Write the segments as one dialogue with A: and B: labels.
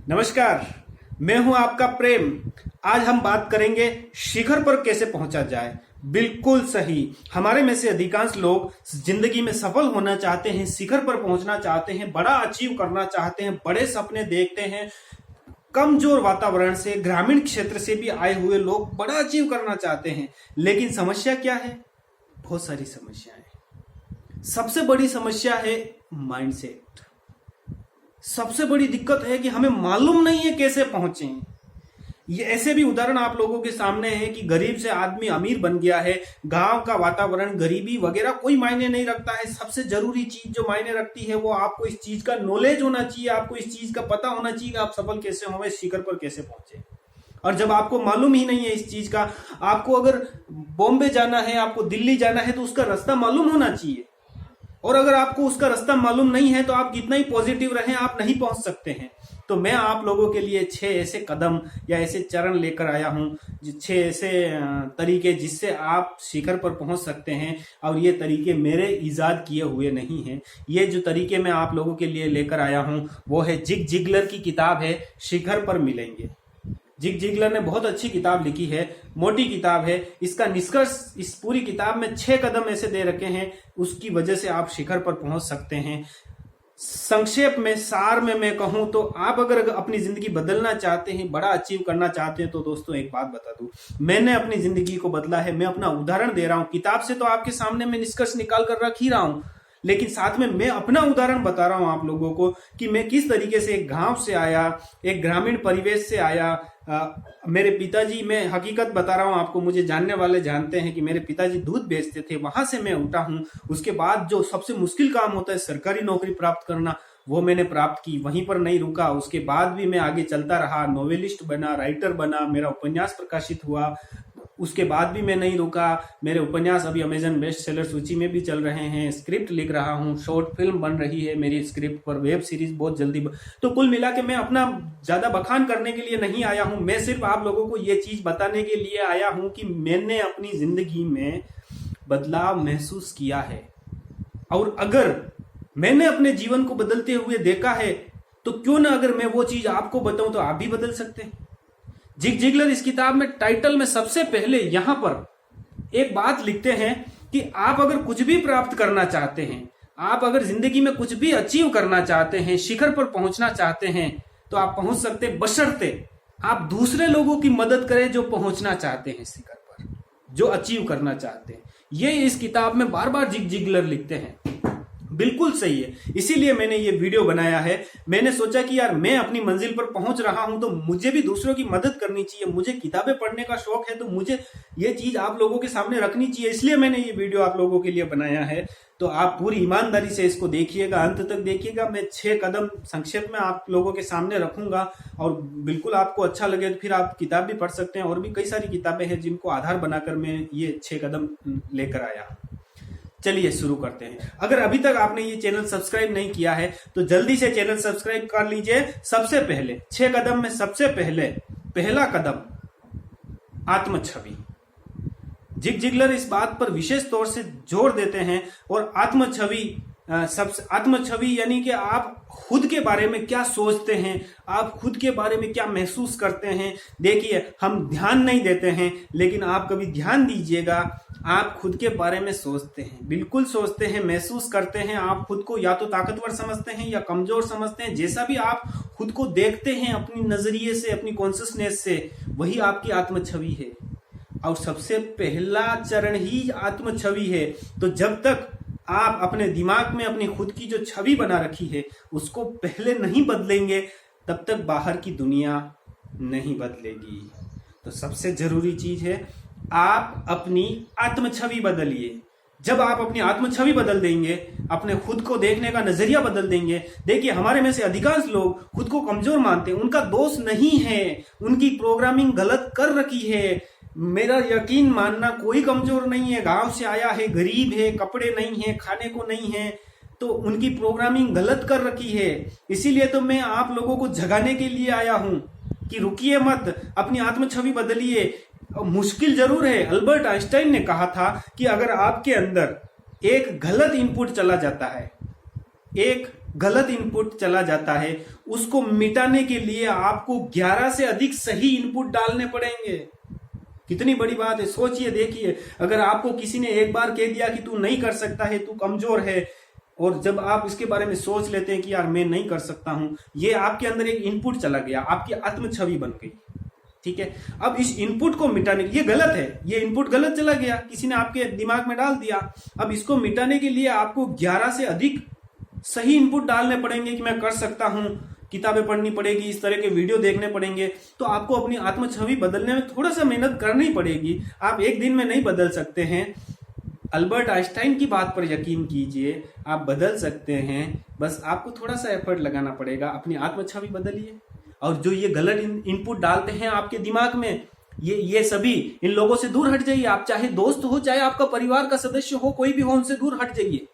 A: नमस्कार, मैं हूं आपका प्रेम। आज हम बात करेंगे शिखर पर कैसे पहुंचा जाए। बिल्कुल सही। हमारे में से अधिकांश लोग जिंदगी में सफल होना चाहते हैं, शिखर पर पहुंचना चाहते हैं, बड़ा अचीव करना चाहते हैं, बड़े सपने देखते हैं। कमजोर वातावरण से, ग्रामीण क्षेत्र से भी आए हुए लोग बड़ा अचीव करना चाहते हैं। लेकिन समस्या क्या है? बहुत सारी समस्याएं। सबसे बड़ी समस्या है माइंडसेट। सबसे बड़ी दिक्कत है कि हमें मालूम नहीं है कैसे पहुंचे। ये ऐसे भी उदाहरण आप लोगों के सामने है कि गरीब से आदमी अमीर बन गया है। गांव का वातावरण, गरीबी वगैरह कोई मायने नहीं रखता है। सबसे जरूरी चीज जो मायने रखती है वो आपको इस चीज का नॉलेज होना चाहिए, आपको इस चीज का पता होना चाहिए कि आप सफल कैसे होंगे, शिखर पर कैसे पहुंचे। और जब आपको मालूम ही नहीं है इस चीज का, आपको अगर बॉम्बे जाना है, आपको दिल्ली जाना है, तो उसका रास्ता मालूम होना चाहिए। और अगर आपको उसका रास्ता मालूम नहीं है तो आप कितना ही पॉजिटिव रहें, आप नहीं पहुंच सकते हैं। तो मैं आप लोगों के लिए 6 ऐसे कदम या ऐसे चरण लेकर आया हूं, 6 ऐसे तरीके जिससे आप शिखर पर पहुंच सकते हैं। और ये तरीके मेरे इजाद किए हुए नहीं हैं। ये जो तरीके मैं आप लोगों के लिए लेकर आया हूं वो है जिग जिगलर की किताब है, शिखर पर मिलेंगे। जिग जिगलर ने बहुत अच्छी किताब लिखी है, मोटी किताब है। इसका निष्कर्ष इस पूरी किताब में 6 कदम ऐसे दे रखे हैं, उसकी वजह से आप शिखर पर पहुंच सकते हैं। संक्षेप में, सार में मैं कहूं तो आप अगर अपनी जिंदगी बदलना चाहते हैं, बड़ा अचीव करना चाहते हैं, तो दोस्तों एक बात बता दूं, मैंने अपनी जिंदगी को बदला है। मैं अपना उदाहरण दे रहा हूं। किताब से तो आपके सामने मैं निष्कर्ष निकाल कर रख ही रहा हूं, लेकिन साथ में मैं अपना उदाहरण बता रहा हूं आप लोगों को कि मैं किस तरीके से एक गांव से आया, एक ग्रामीण परिवेश से आया। मेरे पिताजी, मैं हकीकत बता रहा हूं आपको, मुझे जानने वाले जानते हैं कि मेरे पिताजी दूध बेचते थे, वहां से मैं उठा हूं। उसके बाद जो सबसे मुश्किल काम होता है सरकारी नौकरी प्राप्त करना, वो मैंने प्राप्त की। वहीं पर नहीं रुका, उसके बाद भी मैं आगे चलता रहा, नोवेलिस्ट बना, राइटर बना, मेरा उपन्यास प्रकाशित हुआ। उसके बाद भी मैं नहीं रुका, मेरे उपन्यास अभी अमेजन बेस्ट सेलर सूची में भी चल रहे हैं। स्क्रिप्ट लिख रहा हूँ, शॉर्ट फिल्म बन रही है मेरी स्क्रिप्ट पर, वेब सीरीज बहुत जल्दी तो कुल मिला के मैं अपना ज्यादा बखान करने के लिए नहीं आया हूँ। मैं सिर्फ आप लोगों को ये चीज बताने के लिए आया हूँ कि मैंने अपनी जिंदगी में बदलाव महसूस किया है। और अगर मैंने अपने जीवन को बदलते हुए देखा है तो क्यों ना अगर मैं वो चीज आपको बताऊं तो आप भी बदल सकते हैं। जिग जिगलर इस किताब में टाइटल में सबसे पहले यहां पर एक बात लिखते हैं कि आप अगर कुछ भी प्राप्त करना चाहते हैं, आप अगर जिंदगी में कुछ भी अचीव करना चाहते हैं, शिखर पर पहुंचना चाहते हैं, तो आप पहुंच सकते, बशर्ते आप दूसरे लोगों की मदद करें जो पहुंचना चाहते हैं शिखर पर, जो अचीव करना चाहते हैं। ये इस किताब में बार बार जिग जिगलर लिखते हैं। बिल्कुल सही है, इसीलिए मैंने ये वीडियो बनाया है। मैंने सोचा कि यार मैं अपनी मंजिल पर पहुंच रहा हूं तो मुझे भी दूसरों की मदद करनी चाहिए। मुझे किताबें पढ़ने का शौक है तो मुझे ये चीज आप लोगों के सामने रखनी चाहिए, इसलिए मैंने ये वीडियो आप लोगों के लिए बनाया है। तो आप पूरी ईमानदारी से इसको देखिएगा, अंत तक देखिएगा। मैं 6 कदम संक्षेप में आप लोगों के सामने रखूंगा और बिल्कुल आपको अच्छा लगे तो फिर आप किताब भी पढ़ सकते हैं। और भी कई सारी किताबें हैं जिनको आधार बनाकर मैं ये 6 कदम लेकर आया। चलिए शुरू करते हैं। अगर अभी तक आपने ये चैनल सब्सक्राइब नहीं किया है तो जल्दी से चैनल सब्सक्राइब कर लीजिए। सबसे पहले 6 कदम में सबसे पहले पहला कदम आत्मछवि। जिग जिगलर इस बात पर विशेष तौर से जोर देते हैं। और आत्मछवि यानी कि आप खुद के बारे में क्या सोचते हैं, आप खुद के बारे में क्या महसूस करते हैं। देखिए, हम ध्यान नहीं देते हैं, लेकिन आप कभी ध्यान दीजिएगा, आप खुद के बारे में सोचते हैं, बिल्कुल सोचते हैं, महसूस करते हैं। आप खुद को या तो ताकतवर समझते हैं या कमजोर समझते हैं। जैसा भी आप खुद को देखते हैं अपनी नजरिए से, अपनी कॉन्शियसनेस से, वही आपकी आत्मछवि है। और सबसे पहला चरण ही आत्मछवि है। तो जब तक आप अपने दिमाग में अपनी खुद की जो छवि बना रखी है उसको पहले नहीं बदलेंगे, तब तक बाहर की दुनिया नहीं बदलेगी। तो सबसे जरूरी चीज है आप अपनी आत्मछवि बदलिए। जब आप अपनी आत्मछवि बदल देंगे, अपने खुद को देखने का नजरिया बदल देंगे। देखिए, हमारे में से अधिकांश लोग खुद को कमजोर मानते हैं। उनका दोष नहीं है, उनकी प्रोग्रामिंग गलत कर रखी है। मेरा यकीन मानना, कोई कमजोर नहीं है, गांव से आया है, गरीब है, कपड़े नहीं है, खाने को नहीं है, तो उनकी प्रोग्रामिंग गलत कर रखी है। इसीलिए तो मैं आप लोगों को जगाने के लिए आया हूं कि रुकिए मत, अपनी आत्मछवि बदलिए। मुश्किल जरूर है। अल्बर्ट आइंस्टाइन ने कहा था कि अगर आपके अंदर एक गलत इनपुट चला जाता है, एक गलत इनपुट चला जाता है, उसको मिटाने के लिए आपको 11 से अधिक सही इनपुट डालने पड़ेंगे। कितनी बड़ी बात है, सोचिए, देखिए। अगर आपको किसी ने एक बार कह दिया कि तू नहीं कर सकता है, तू कमजोर है, और जब आप इसके बारे में सोच लेते हैं कि यार मैं नहीं कर सकता हूं, ये आपके अंदर एक इनपुट चला गया, आपकी आत्म छवि बन गई। ठीक है, अब इस इनपुट को मिटाने, ये गलत है, ये इनपुट गलत चला गया, किसी ने आपके दिमाग में डाल दिया। अब इसको मिटाने के लिए आपको 11 से अधिक सही इनपुट डालने पड़ेंगे कि मैं कर सकता हूं, किताबें पढ़नी पड़ेगी, इस तरह के वीडियो देखने पड़ेंगे। तो आपको अपनी आत्म छवि बदलने में थोड़ा सा मेहनत करनी पड़ेगी। आप एक दिन में नहीं बदल सकते हैं। अल्बर्ट आइंस्टाइन की बात पर यकीन कीजिए, आप बदल सकते हैं, बस आपको थोड़ा सा एफर्ट लगाना पड़ेगा। अपनी आत्म छवि बदलिए। और जो ये गलत इनपुट डालते हैं आपके दिमाग में, ये सभी, इन लोगों से दूर हट जाइए। आप चाहे दोस्त हो, चाहे आपका परिवार का सदस्य हो, कोई भी हो, उनसे दूर हट जाइए।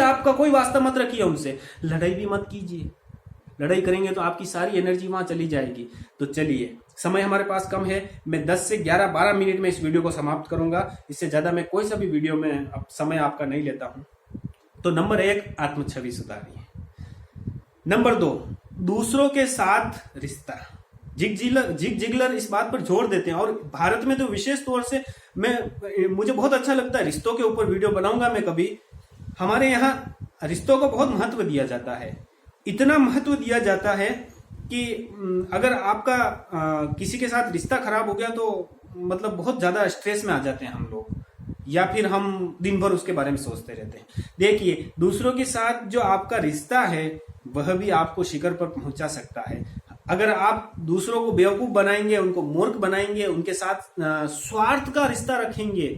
A: आपका कोई वास्ता मत रखिए उनसे। लड़ाई भी मत कीजिए। लड़ाई करेंगे तो आपकी सारी एनर्जी वहां चली जाएगी। तो चलिए, समय हमारे पास कम है, मैं 10 से 11-12 मिनट में इस वीडियो को समाप्त करूंगा। इससे ज्यादा मैं कोई सा भी वीडियो में अब समय आपका नहीं लेता हूं। तो नंबर 1, आत्म छवि सुधारिए। नंबर 2, दूसरों के साथ रिश्ता। जिग जिगलर इस बात पर जोर देते हैं, और भारत में तो विशेष तौर से मुझे बहुत अच्छा लगता है। रिश्तों के ऊपर वीडियो बनाऊंगा मैं कभी। हमारे यहाँ रिश्तों को बहुत महत्व दिया जाता है। इतना महत्व दिया जाता है कि अगर आपका किसी के साथ रिश्ता खराब हो गया तो मतलब बहुत ज्यादा स्ट्रेस में आ जाते हैं हम लोग, या फिर हम दिन भर उसके बारे में सोचते रहते हैं। देखिए, दूसरों के साथ जो आपका रिश्ता है वह भी आपको शिखर पर पहुंचा सकता है। अगर आप दूसरों को बेवकूफ बनाएंगे, उनको मूर्ख बनाएंगे, उनके साथ स्वार्थ का रिश्ता रखेंगे,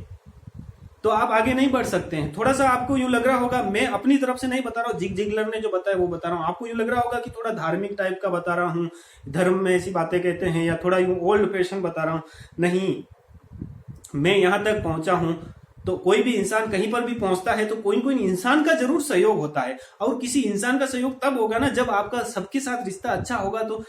A: तो आप आगे नहीं बढ़ सकते हैं। थोड़ा सा आपको यूं लग रहा होगा, मैं अपनी तरफ से नहीं बता रहा हूँ, जिग जिगलर ने जो बताया वो बता रहा हूँ। आपको यूं लग रहा होगा कि थोड़ा धार्मिक टाइप का बता रहा हूँ, धर्म में ऐसी बातें कहते हैं, या थोड़ा यूं ओल्ड फैशन बता रहा हूँ। नहीं, मैं यहां तक पहुंचा हूं तो कोई भी इंसान कहीं पर भी पहुंचता है तो कोई कोई इंसान का जरूर सहयोग होता है। और किसी इंसान का सहयोग तब होगा ना जब आपका सबके साथ रिश्ता अच्छा होगा। तो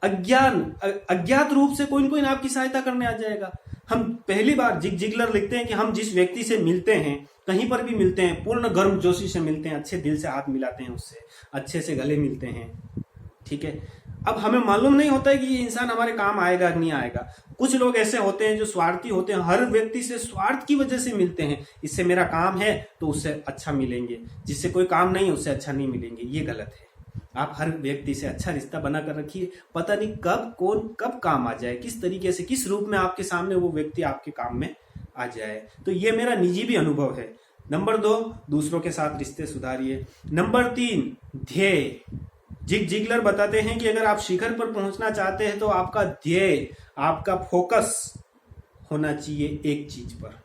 A: अज्ञात रूप से कोई कोई आपकी सहायता करने आ जाएगा। हम पहली बार जिग जिगलर लिखते हैं कि हम जिस व्यक्ति से मिलते हैं, कहीं पर भी मिलते हैं, पूर्ण गर्मजोशी से मिलते हैं, अच्छे दिल से हाथ मिलाते हैं, उससे अच्छे से गले मिलते हैं। ठीक है, अब हमें मालूम नहीं होता है कि ये इंसान हमारे काम आएगा कि नहीं आएगा। कुछ लोग ऐसे होते हैं जो स्वार्थी होते हैं, हर व्यक्ति से स्वार्थ की वजह से मिलते हैं। इससे मेरा काम है तो उससे अच्छा मिलेंगे, जिससे कोई काम नहीं है उससे अच्छा नहीं मिलेंगे। ये गलत है। आप हर व्यक्ति से अच्छा रिश्ता बना कर रखिए। पता नहीं कब काम आ जाए, किस तरीके से, किस रूप में आपके सामने वो व्यक्ति आपके काम में आ जाए। तो ये मेरा निजी भी अनुभव है। नंबर 2, दूसरों के साथ रिश्ते सुधारिए। नंबर 3, ध्येय। जिग जिगलर बताते हैं कि अगर आप शिखर पर पहुंचना चाहते हैं तो आपका ध्येय, आपका फोकस होना चाहिए एक चीज पर।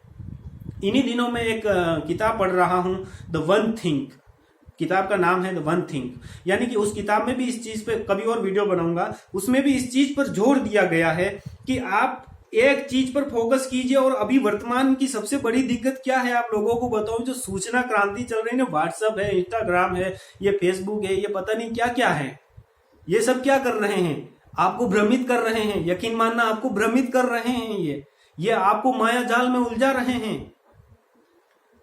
A: इन्हीं दिनों में एक किताब पढ़ रहा हूं, द वन थिंक। किताब का नाम है द वन थिंक। यानी कि उस किताब में भी इस चीज पे कभी और वीडियो बनाऊंगा, उसमें भी इस चीज पर जोर दिया गया है कि आप एक चीज पर फोकस कीजिए। और अभी वर्तमान की सबसे बड़ी दिक्कत क्या है आप लोगों को बताऊं, जो सूचना क्रांति चल रही है ना, व्हाट्सएप है, इंस्टाग्राम है, ये फेसबुक है, ये पता नहीं क्या क्या है, ये सब क्या कर रहे हैं, आपको भ्रमित कर रहे हैं। यकीन मानना, आपको भ्रमित कर रहे हैं। ये आपको माया जाल में उलझा रहे हैं।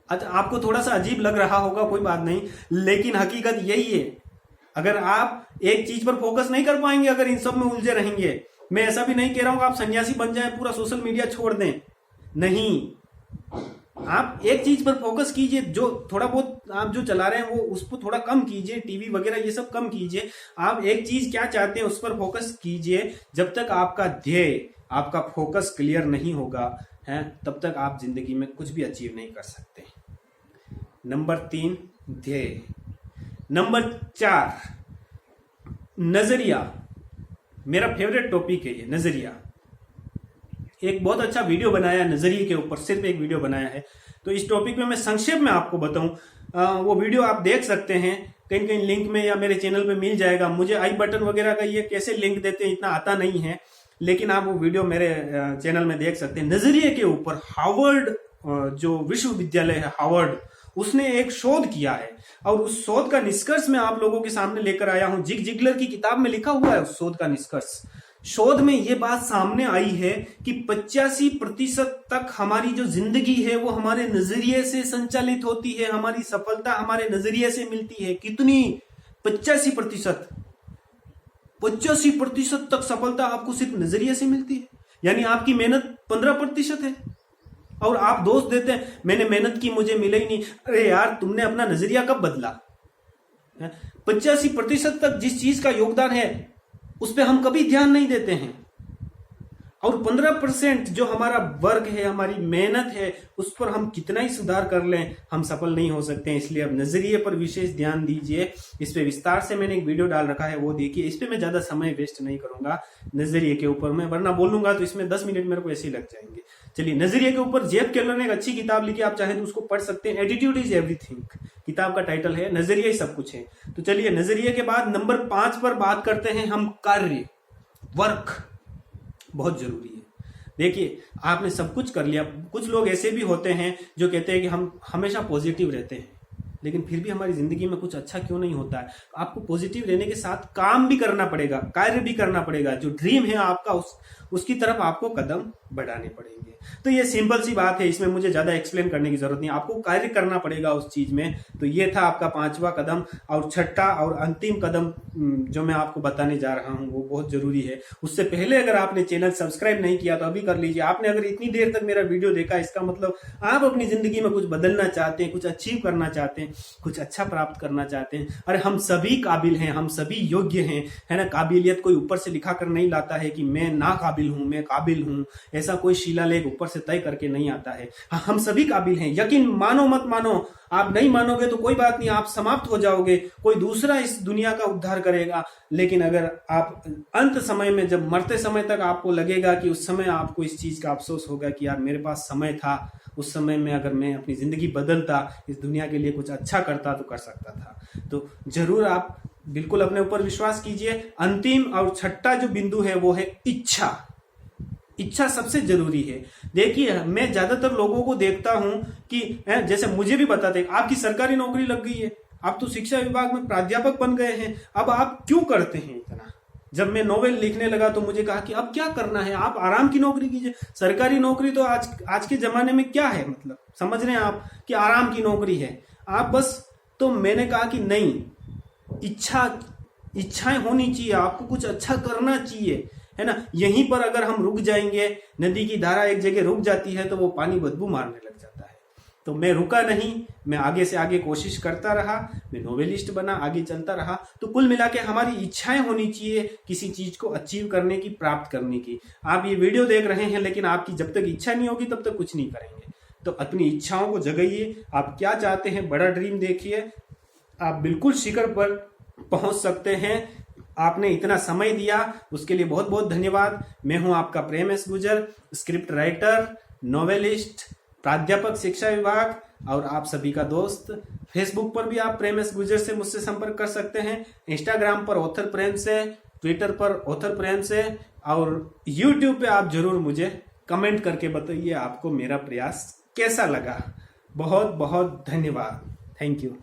A: अच्छा, आपको थोड़ा सा अजीब लग रहा होगा, कोई बात नहीं, लेकिन हकीकत यही है। अगर आप एक चीज पर फोकस नहीं कर पाएंगे, अगर इन सब में उलझे रहेंगे, मैं ऐसा भी नहीं कह रहा हूं आप सन्यासी बन जाएं, पूरा सोशल मीडिया छोड़ दें, नहीं। आप एक चीज पर फोकस कीजिए। जो थोड़ा बहुत आप जो चला रहे हैं वो उस पर थोड़ा कम कीजिए, टीवी वगैरह ये सब कम कीजिए। आप एक चीज क्या चाहते हैं उस पर फोकस कीजिए। जब तक आपका ध्येय, आपका फोकस क्लियर नहीं होगा है, तब तक आप जिंदगी में कुछ भी अचीव नहीं कर सकते। नंबर 3, ध्येय। नंबर 4, नजरिया। मेरा फेवरेट टॉपिक है ये, नजरिया। एक बहुत अच्छा वीडियो बनाया नजरिए के ऊपर, सिर्फ एक वीडियो बनाया है। तो इस टॉपिक में मैं संक्षेप में आपको बताऊं, वो वीडियो आप देख सकते हैं कहीं कहीं लिंक में, या मेरे चैनल पे मिल जाएगा। मुझे आई बटन वगैरह का ये कैसे लिंक देते हैं इतना आता नहीं है, लेकिन आप वो वीडियो मेरे चैनल में देख सकते हैं। नजरिए के ऊपर हार्वर्ड, जो विश्वविद्यालय है हार्वर्ड, उसने एक शोध किया है, और उस शोध का निष्कर्ष मैं आप लोगों के सामने लेकर आया हूं। जिग जिगलर की किताब में लिखा हुआ है उस शोध का निष्कर्ष। शोध में ये बात सामने आई है कि 85% तक हमारी जो जिंदगी है वो हमारे नजरिए से संचालित होती है। हमारी सफलता हमारे नजरिए से मिलती है। कितनी? 85%। 85% तक सफलता आपको सिर्फ नजरिए से मिलती है। यानी आपकी मेहनत 15% है और आप दोष देते हैं मैंने मेहनत की मुझे मिला ही नहीं। अरे यार, तुमने अपना नजरिया कब बदला? 85% तक जिस चीज का योगदान है उस पर हम कभी ध्यान नहीं देते हैं, और 15% जो हमारा वर्क है, हमारी मेहनत है, उस पर हम कितना ही सुधार कर लें, हम सफल नहीं हो सकते हैं। इसलिए अब नजरिए पर विशेष ध्यान दीजिए। इस पे विस्तार से मैंने एक वीडियो डाल रखा है, वो देखिए। इस पे मैं ज्यादा समय वेस्ट नहीं करूंगा नजरिए के ऊपर, मैं वरना बोलूंगा तो इसमें 10 मिनट मेरे को ऐसे ही लग जाएंगे। चलिए, नजरिए के ऊपर जेफ केलर ने एक अच्छी किताब लिखी, आप चाहे तो उसको पढ़ सकते हैं। एटीट्यूड इज एवरीथिंग किताब का टाइटल है, नजरिया ही सब कुछ है। तो चलिए, नजरिए के बाद नंबर 5 पर बात करते हैं हम कार्य, वर्क। बहुत जरूरी है। देखिए, आपने सब कुछ कर लिया। कुछ लोग ऐसे भी होते हैं जो कहते हैं कि हम हमेशा पॉजिटिव रहते हैं, लेकिन फिर भी हमारी जिंदगी में कुछ अच्छा क्यों नहीं होता है। आपको पॉजिटिव रहने के साथ काम भी करना पड़ेगा, कार्य भी करना पड़ेगा। जो ड्रीम है आपका उसकी तरफ आपको कदम बढ़ाने पड़ेंगे। तो ये सिंपल सी बात है, इसमें मुझे ज्यादा एक्सप्लेन करने की जरूरत नहीं। आपको कार्य करना पड़ेगा उस चीज में। तो ये था आपका 5वां कदम। और छठा और अंतिम कदम जो मैं आपको बताने जा रहा हूं वो बहुत जरूरी है। उससे पहले अगर आपने चैनल सब्सक्राइब नहीं किया तो अभी कर लीजिए। आपने अगर इतनी देर तक मेरा वीडियो देखा, इसका मतलब आप अपनी जिंदगी में कुछ बदलना चाहते हैं, कुछ अचीव करना चाहते हैं, कुछ अच्छा प्राप्त करना चाहते हैं। अरे हम सभी काबिल हैं, हम सभी योग्य हैं, है ना। काबिलियत कोई ऊपर से लिखा कर नहीं लाता है कि मैं ना काबिल हूं, मैं काबिल हूं। ऐसा कोई शिलालेख ऊपर से तय करके नहीं आता है। हम सभी काबिल हैं। यकीन मानो मत मानो, आप नहीं मानोगे तो कोई बात नहीं, आप समाप्त हो जाओगे, कोई दूसरा इस दुनिया का उद्धार करेगा। लेकिन अगर आप अंत समय में, जब मरते समय तक आपको लगेगा कि उस समय आपको इस चीज का अफसोस होगा कि यार मेरे पास समय था, उस समय में अगर मैं अपनी जिंदगी बदलता, इस दुनिया के लिए कुछ अच्छा करता तो कर सकता था। तो जरूर आप बिल्कुल अपने ऊपर विश्वास कीजिए। अंतिम और छठा जो बिंदु है वो है इच्छा। इच्छा सबसे जरूरी है। देखिए, मैं ज्यादातर लोगों को देखता हूं कि जैसे मुझे भी बताते, आपकी सरकारी नौकरी लग गई है, आप तो शिक्षा विभाग में प्राध्यापक बन गए हैं, अब आप क्यों करते हैं इतना। जब मैं नोवेल लिखने लगा तो मुझे कहा कि अब क्या करना है, आप आराम की नौकरी कीजिए। सरकारी नौकरी तो आज के जमाने में क्या है, मतलब समझ रहे हैं आप कि आराम की नौकरी है आप बस। तो मैंने कहा कि नहीं, इच्छाएं होनी चाहिए, आपको कुछ अच्छा करना चाहिए, है ना। यहीं पर अगर हम रुक जाएंगे, नदी की धारा एक जगह रुक जाती है तो वो पानी बदबू मारने लग जाता है। तो मैं रुका नहीं, मैं आगे से आगे कोशिश करता रहा, मैं नोवेलिस्ट बना, आगे चलता रहा। तो कुल मिला के हमारी इच्छाएं होनी चाहिए किसी चीज को अचीव करने की, प्राप्त करने की। आप ये वीडियो देख रहे हैं, लेकिन आपकी जब तक इच्छा नहीं होगी तब तक कुछ नहीं करेंगे। तो अपनी इच्छाओं को जगाइए। आप क्या चाहते हैं, बड़ा ड्रीम देखिए, आप बिल्कुल शिखर पर पहुंच सकते हैं। आपने इतना समय दिया, उसके लिए बहुत बहुत धन्यवाद। मैं हूं आपका Prem S Gurjar, script writer, novelist, प्राध्यापक शिक्षा विभाग और आप सभी का दोस्त। फेसबुक पर भी आप प्रेम एस गुर्जर से मुझसे संपर्क कर सकते हैं, इंस्टाग्राम पर ऑथर प्रेम से, ट्विटर पर ऑथर प्रेम से, और यूट्यूब पे आप जरूर मुझे कमेंट करके बताइए आपको मेरा प्रयास कैसा लगा। बहुत बहुत धन्यवाद। Thank you.